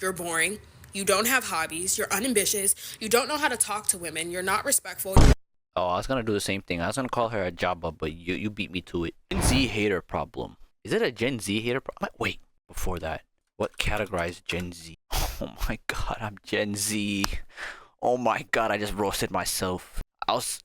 You're boring. You don't have hobbies. You're unambitious. You don't know how to talk to women. You're not respectful. Oh, I was gonna do the same thing. I was gonna call her a Jabba, but you beat me to it. Gen Z hater problem. Is it a Gen Z hater problem? Wait, before that, what categorized Gen Z? Oh my god, I'm Gen Z. Oh my god, I just roasted myself. I was...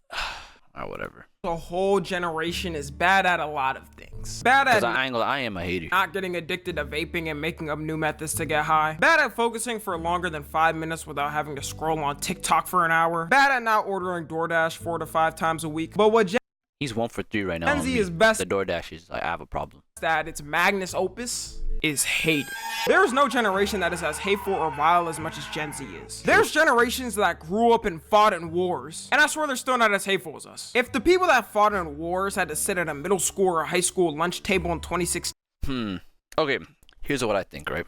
whatever. The whole generation is bad at a lot of things. Bad at I am a hater. Not getting addicted to vaping and making up new methods to get high. Bad at focusing for longer than 5 minutes without having to scroll on TikTok for an hour. Bad at not ordering DoorDash 4 to 5 times a week. But what He's 1 for 3 right now. Gen Z is best the DoorDash is I have a problem. That its magnus opus is hate. There is no generation that is as hateful or vile as much as Gen Z is. There's generations that grew up and fought in wars, and I swear they're still not as hateful as us. If the people that fought in wars had to sit at a middle school or high school lunch table in 2016. Okay, here's what I think, right?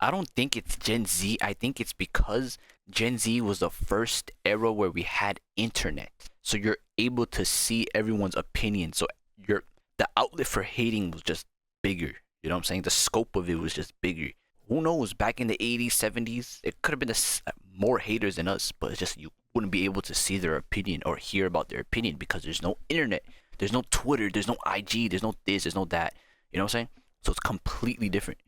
I don't think it's Gen Z. I think it's because Gen Z was the first era where we had internet. So you're able to see everyone's opinion. So the outlet for hating was just bigger. You know what I'm saying? The scope of it was just bigger. Who knows? Back in the 80s, 70s, it could have been more haters than us, but it's just you wouldn't be able to see their opinion or hear about their opinion because there's no internet, there's no Twitter, there's no IG, there's no this, there's no that. You know what I'm saying? So it's completely different.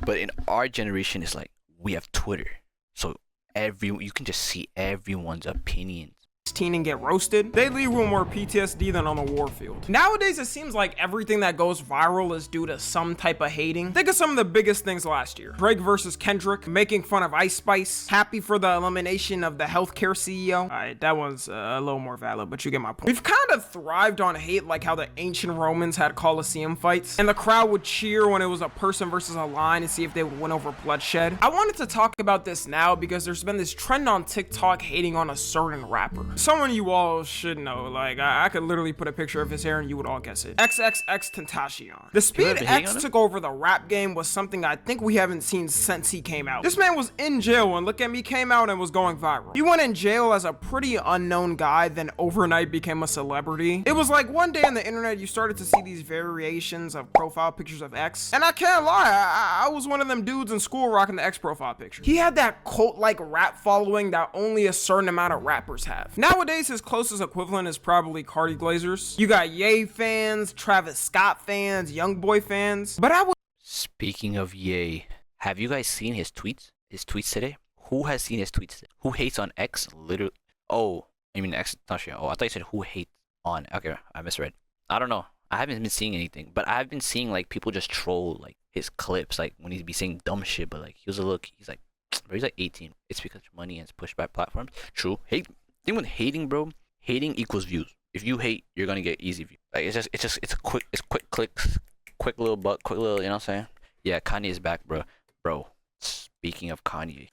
But in our generation, it's like we have Twitter, so you can just see everyone's opinions. And get roasted, they leave with more PTSD than on the war field. Nowadays, it seems like everything that goes viral is due to some type of hating. Think of some of the biggest things last year. Drake versus Kendrick, making fun of Ice Spice, happy for the elimination of the healthcare CEO. Alright, that one's a little more valid, but you get my point. We've kind of thrived on hate like how the ancient Romans had Colosseum fights, and the crowd would cheer when it was a person versus a lion and see if they would win over bloodshed. I wanted to talk about this now because there's been this trend on TikTok hating on a certain rapper. Someone you all should know, like I could literally put a picture of his hair and you would all guess it. XXXTentacion. The speed X took over the rap game was something I think we haven't seen since he came out. This man was in jail when Look At Me came out and was going viral. He went in jail as a pretty unknown guy, then overnight became a celebrity. It was like one day on the internet you started to see these variations of profile pictures of X, and I can't lie, I was one of them dudes in school rocking the X profile picture. He had that cult-like rap following that only a certain amount of rappers have. Nowadays, his closest equivalent is probably Cardi Glazers. You got Ye fans, Travis Scott fans, YoungBoy fans, but I would... Speaking of Ye, have you guys seen his tweets? His tweets today? Who has seen his tweets today? Who hates on X? Literally. Oh, I mean XXXTentacion. Oh, I thought you said who hates on... Okay, I misread. I don't know. I haven't been seeing anything, but I've been seeing like people just troll like his clips, like when he'd be saying dumb shit, but like he's like 18. It's because money is pushed by platforms. True. Hate. Thing with hating, bro. Hating equals views. If you hate, you're gonna get easy views. Like it's quick clicks, quick little butt, quick little. You know what I'm saying? Yeah, Kanye is back, bro. Bro. Speaking of Kanye,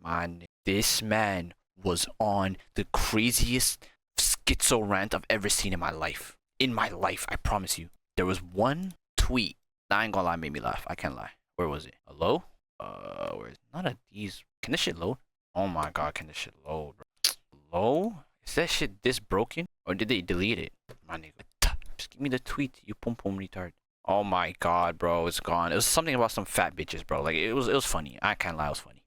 man, this man was on the craziest schizo rant I've ever seen in my life. In my life, I promise you. There was one tweet. I ain't gonna lie, made me laugh. I can't lie. Where was it? Hello? Where is it? Not a these. Can this shit load? Oh my god, can this shit load, bro? Hello? Is that shit this broken? Or did they delete it? My nigga. Just give me the tweet, you pum pum retard. Oh my god, bro, it's gone. It was something about some fat bitches, bro. Like it was funny. I can't lie, it was funny.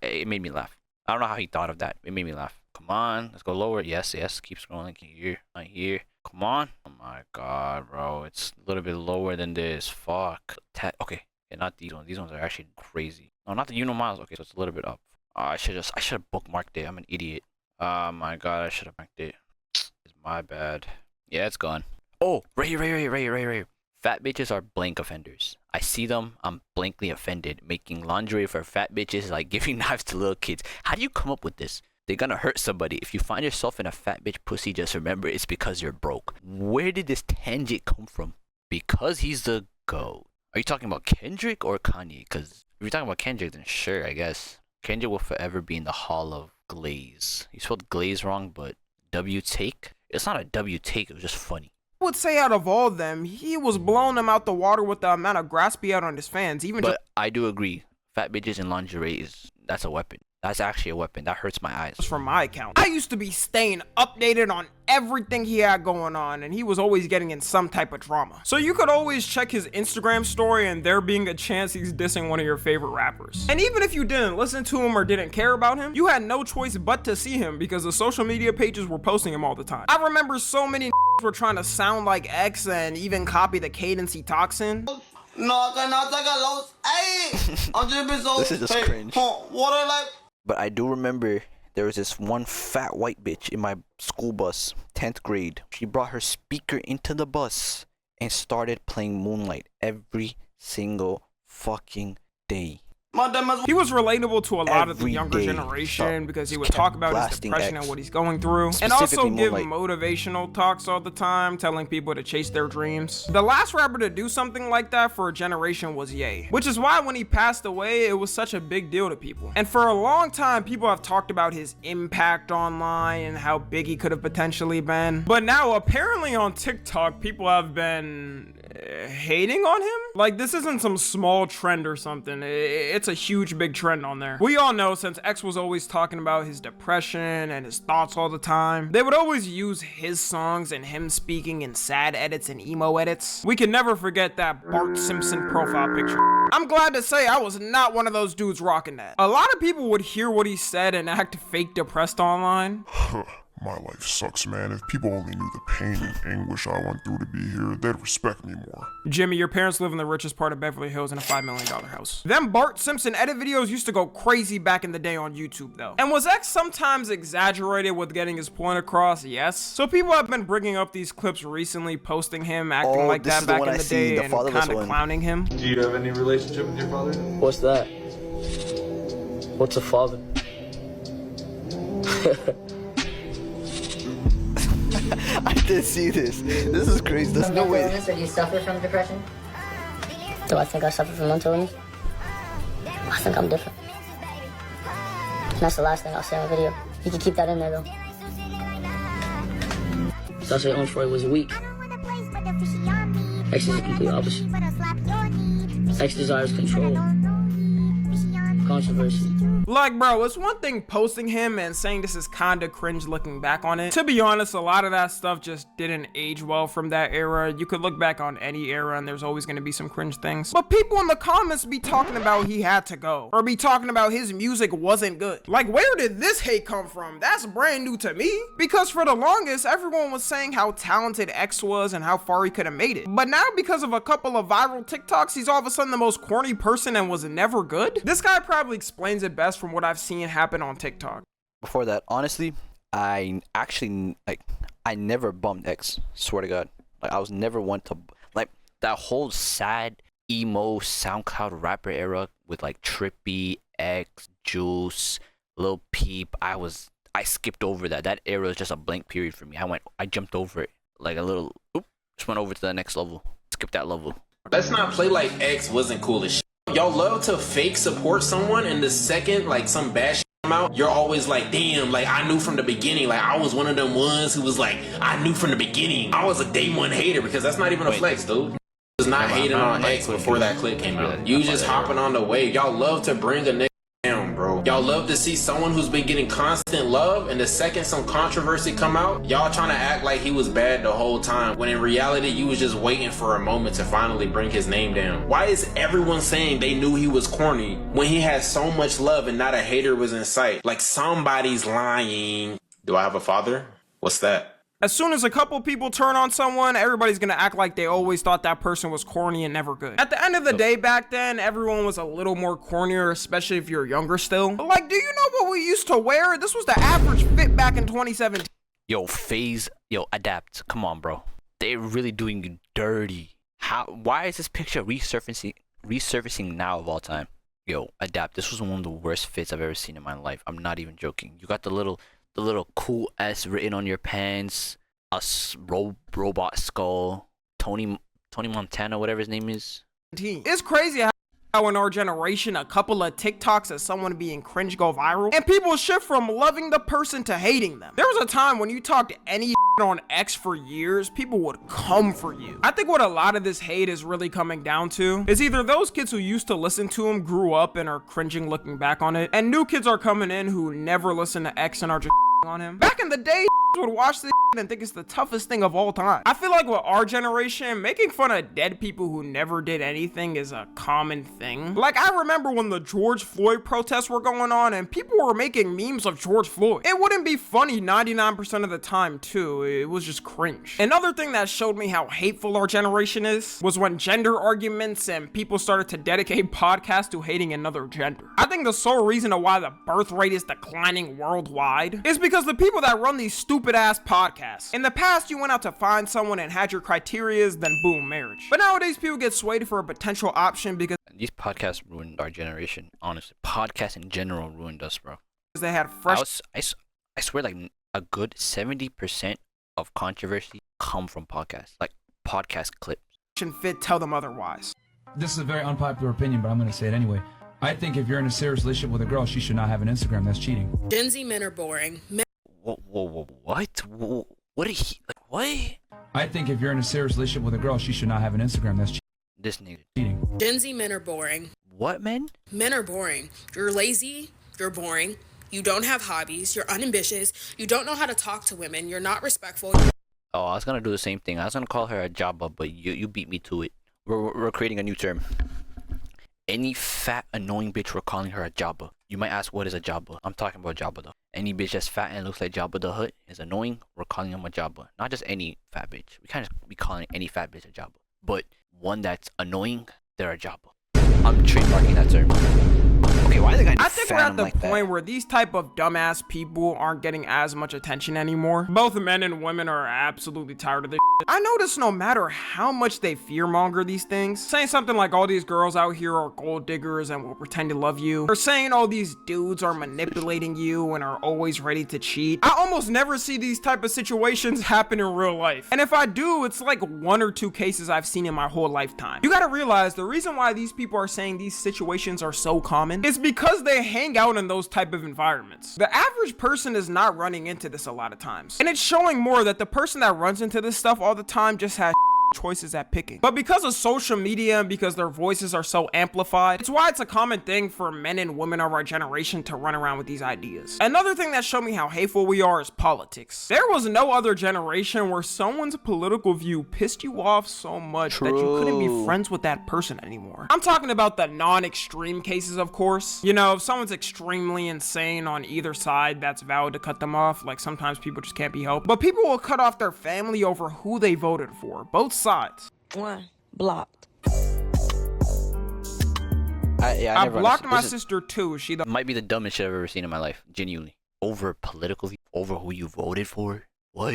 It made me laugh. I don't know how he thought of that. It made me laugh. Come on, let's go lower. Yes, keep scrolling. Here, right here. Come on. Oh my god, bro. It's a little bit lower than this. Fuck. Okay. Yeah, not these ones. These ones are actually crazy. No, not the Miles. Okay, so it's a little bit up. I should have bookmarked it. I'm an idiot. Oh my god, I should have marked it. It's my bad. Yeah, it's gone. Oh, right here. Fat bitches are blank offenders. I see them, I'm blankly offended. Making lingerie for fat bitches is like giving knives to little kids. How do you come up with this? They're gonna hurt somebody. If you find yourself in a fat bitch pussy, just remember it's because you're broke. Where did this tangent come from? Because he's the GOAT. Are you talking about Kendrick or Kanye? Because if you're talking about Kendrick, then sure, I guess. Kendrick will forever be in the hall of glaze. You spelled glaze wrong, but W take? It's not a W take, it was just funny. I would say out of all of them, he was blowing them out the water with the amount of grasp he had on his fans. But I do agree. Fat bitches in lingerie that's a weapon. That's actually a weapon. That hurts my eyes. From my account, I used to be staying updated on everything he had going on, and he was always getting in some type of drama. So you could always check his Instagram story and there being a chance he's dissing one of your favorite rappers. And even if you didn't listen to him or didn't care about him, you had no choice but to see him because the social media pages were posting him all the time. I remember so many were trying to sound like X and even copy the cadence he talks in. No, this is just cringe. But I do remember there was this one fat white bitch in my school bus, 10th grade. She brought her speaker into the bus and started playing Moonlight every single fucking day. He was relatable to a lot of the younger generation because he would talk about his depression and what he's going through, and also give motivational talks all the time, telling people to chase their dreams. The last rapper to do something like that for a generation was Ye, which is why when he passed away, it was such a big deal to people. And for a long time, people have talked about his impact online and how big he could have potentially been. But now, apparently on TikTok, people have been hating on him. Like, this isn't some small trend or something. It's a huge big trend on there. We all know, since X was always talking about his depression and his thoughts all the time, they would always use his songs and him speaking in sad edits and emo edits. We can never forget that Bart Simpson profile picture. I'm glad to say I was not one of those dudes rocking that. A lot of people would hear what he said and act fake depressed online. My life sucks, man. If people only knew the pain and anguish I went through to be here, they'd respect me more. Jimmy, your parents live in the richest part of Beverly Hills in a $5 million house. Them Bart Simpson edit videos used to go crazy back in the day on YouTube, though. And was X sometimes exaggerated with getting his point across? Yes. So people have been bringing up these clips recently, posting him acting like that back in the day and kind of clowning him. Do you have any relationship with your father? What's that? What's a father? I did see this. This is crazy. There's no way. Or do you suffer from depression? Do I think I suffer from mental illness? I think I'm different. And that's the last thing I'll say on the video. You can keep that in there, though. So I say Onfroy was weak. X is the complete opposite. X desires control. Controversy. Like, bro, it's one thing posting him and saying this is kinda cringe looking back on it. To be honest, a lot of that stuff just didn't age well from that era. You could look back on any era and there's always gonna be some cringe things. But people in the comments be talking about he had to go, or be talking about his music wasn't good. Like, where did this hate come from? That's brand new to me. Because for the longest, everyone was saying how talented X was and how far he could have made it. But now, because of a couple of viral TikToks, he's all of a sudden the most corny person and was never good? This guy probably explains it best from what I've seen happen on TikTok. Before that, honestly, I never bumped X. Swear to God, like I was never one to like that whole sad emo SoundCloud rapper era with like Trippy, X, Juice, Lil Peep. I skipped over that. That era was just a blank period for me. I jumped over it like a little. Just went over to the next level. Skip that level. Let's not play like X wasn't cool as shit. Y'all love to fake support someone, and the second like some bad shit come out, you're always like, damn, like I knew from the beginning. Like I was one of them ones who was like, I knew from the beginning. I was a day one hater, because that's not even a flex, dude. Was not hating on X before that clip came out. You just hopping on the wave. Y'all love to bring a nigga down, bro. Y'all love to see someone who's been getting constant love, and the second some controversy come out, y'all trying to act like he was bad the whole time, when in reality you was just waiting for a moment to finally bring his name down. Why is everyone saying they knew he was corny when he had so much love and not a hater was in sight? Like somebody's lying. Do I have a father? What's that? As soon as a couple people turn on someone, everybody's gonna act like they always thought that person was corny and never good. At the end of the day, back then, everyone was a little more cornier, especially if you're younger still. Like, do you know what we used to wear? This was the average fit back in 2017. Yo, adapt. Come on, bro. They're really doing you dirty. Why is this picture resurfacing now of all time? Yo, adapt. This was one of the worst fits I've ever seen in my life. I'm not even joking. You got the little cool S written on your pants, a robot skull, Tony Montana, whatever his name is. It's crazy how in our generation, a couple of TikToks of someone being cringe go viral, and people shift from loving the person to hating them. There was a time when you talked any on X for years, people would come for you. I think what a lot of this hate is really coming down to is either those kids who used to listen to him grew up and are cringing looking back on it, and new kids are coming in who never listen to X and are just on him. Back in the day, would watch this and think it's the toughest thing of all time. I feel like with our generation, making fun of dead people who never did anything is a common thing. Like, I remember when the George Floyd protests were going on and people were making memes of George Floyd. It wouldn't be funny 99% of the time too. It was just cringe. Another thing that showed me how hateful our generation is was when gender arguments and people started to dedicate podcasts to hating another gender. I think the sole reason of why the birth rate is declining worldwide is because the people that run these stupid ass podcasts. In the past, you went out to find someone and had your criterias, then boom, marriage. But nowadays, people get swayed for a potential option because These podcasts ruined our generation. Honestly, podcasts in general ruined us, bro. they had fresh I swear, like a good 70% of controversy come from podcasts, like podcast clips. fit tell them otherwise. This is a very unpopular opinion, but I'm going to say it anyway. I think if you're in a serious relationship with a girl, she should not have an Instagram. That's cheating. Gen Z men are boring. What? What did he, like, what? I think if you're in a serious relationship with a girl, she should not have an Instagram. That's This nigga. cheating. Gen Z men are boring. What, man? Men are boring. You're lazy. You're boring. You don't have hobbies. You're unambitious. You don't know how to talk to women. You're not respectful. Oh, I was gonna do the same thing. I was gonna call her a jabba, but you beat me to it. We're creating a new term. Any fat, annoying bitch, we're calling her a jabba. You might ask, what is a jabba? I'm talking about jabba though. Any bitch that's fat and looks like Jabba the Hutt is annoying, we're calling him a jabba. Not just any fat bitch. We can't just be calling any fat bitch a jabba. But one that's annoying, they're a jabba. I'm trademarking that term. Okay, why the guy I think we're fan at him the like point that? where these type of dumbass people aren't getting as much attention anymore. Both men and women are absolutely tired of this shit. I notice no matter how much they fearmonger these things, saying something like all these girls out here are gold diggers and will pretend to love you, or saying all these dudes are manipulating you and are always ready to cheat, I almost never see these type of situations happen in real life. And if I do, it's like 1 or 2 cases I've seen in my whole lifetime. You gotta realize the reason why these people are saying these situations are so common is because they hang out in those type of environments. The average person is not running into this a lot of times. And it's showing more that the person that runs into this stuff all the time just has choices at picking. But because of social media and because their voices are so amplified, it's why it's a common thing for men and women of our generation to run around with these ideas. Another thing that showed me how hateful we are is politics. There was no other generation where someone's political view pissed you off so much that you couldn't be friends with that person anymore. I'm talking about the non-extreme cases, of course. You know, if someone's extremely insane on either side, that's valid to cut them off. Like, sometimes people just can't be helped. But people will cut off their family over who they voted for. Both sides. One. Blocked. I blocked my sister too. She might be the dumbest shit I've ever seen in my life. Genuinely. Over political view, over who you voted for. What?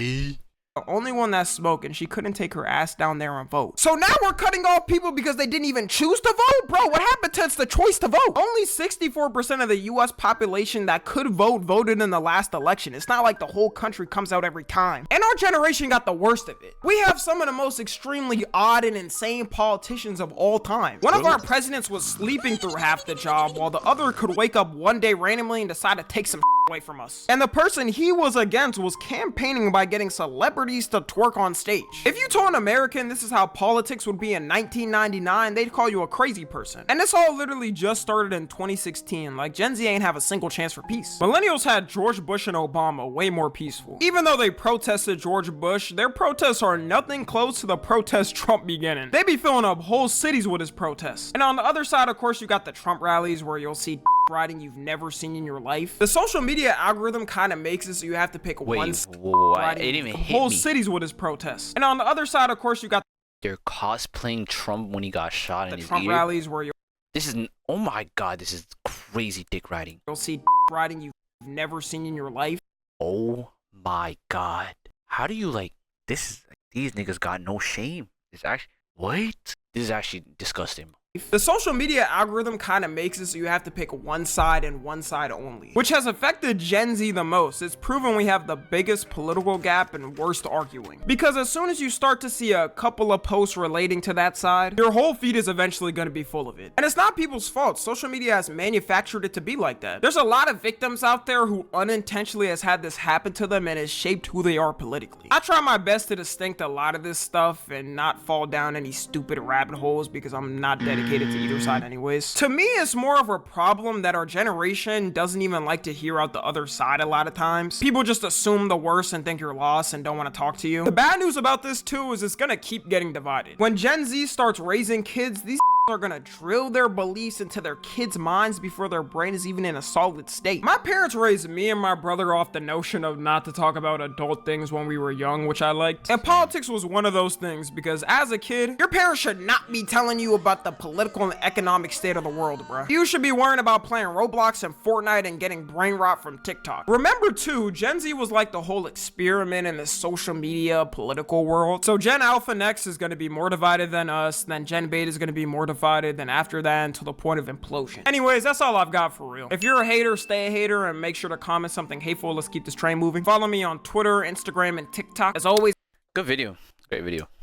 the only one that spoke, and she couldn't take her ass down there and vote. So now we're cutting off people because they didn't even choose to vote? Bro, what happened to it's the choice to vote? Only 64% of the US population that could vote voted in the last election. It's not like the whole country comes out every time. And our generation got the worst of it. We have some of the most extremely odd and insane politicians of all time. One of our presidents was sleeping through half the job, while the other could wake up one day randomly and decide to take some away from us. And the person he was against was campaigning by getting celebrities to twerk on stage. If you told an American this is how politics would be in 1999, they'd call you a crazy person. And this all literally just started in 2016. Like, Gen Z ain't have a single chance for peace. Millennials had George Bush and Obama way more peaceful. Even though they protested George Bush, their protests are nothing close to the protests Trump beginning. They be filling up whole cities with his protests. And on the other side, of course, you got the Trump rallies where you'll see riding you've never seen in your life. The social media algorithm kind of makes it so you have to pick one it didn't even hit whole me. cities with his protests. And on the other side, of course, you got They're cosplaying Trump when he got shot in the his Trump ear. rallies where This is, oh my god, this is crazy dick riding. you'll see riding you've never seen in your life. Oh my god. How do you like, this is, these niggas got no shame. This actually, what? This is actually disgusting. The social media algorithm kind of makes it so you have to pick one side and one side only, which has affected Gen Z the most. It's proven we have the biggest political gap and worst arguing. Because as soon as you start to see a couple of posts relating to that side, your whole feed is eventually going to be full of it. And it's not people's fault. Social media has manufactured it to be like that. There's a lot of victims out there who unintentionally has had this happen to them and has shaped who they are politically. I try my best to distinct a lot of this stuff and not fall down any stupid rabbit holes because I'm not dedicated to either side anyways. To me, it's more of a problem that our generation doesn't even like to hear out the other side a lot of times. People just assume the worst and think you're lost and don't want to talk to you. The bad news about this too is it's gonna keep getting divided. When Gen Z starts raising kids, these are gonna drill their beliefs into their kids' minds before their brain is even in a solid state. My parents raised me and my brother off the notion of not to talk about adult things when we were young, which I liked. And politics was one of those things because as a kid, your parents should not be telling you about the political and economic state of the world, bruh. You should be worrying about playing Roblox and Fortnite and getting brain rot from TikTok. Remember too, Gen Z was like the whole experiment in the social media political world. So Gen Alpha next is gonna be more divided than us, then Gen Beta is gonna be more divided, then after that until the point of implosion. Anyways, that's all I've got for real. If you're a hater, stay a hater and make sure to comment something hateful. Let's keep this train moving. Follow me on Twitter, Instagram, and TikTok. As always, Good video. Great video.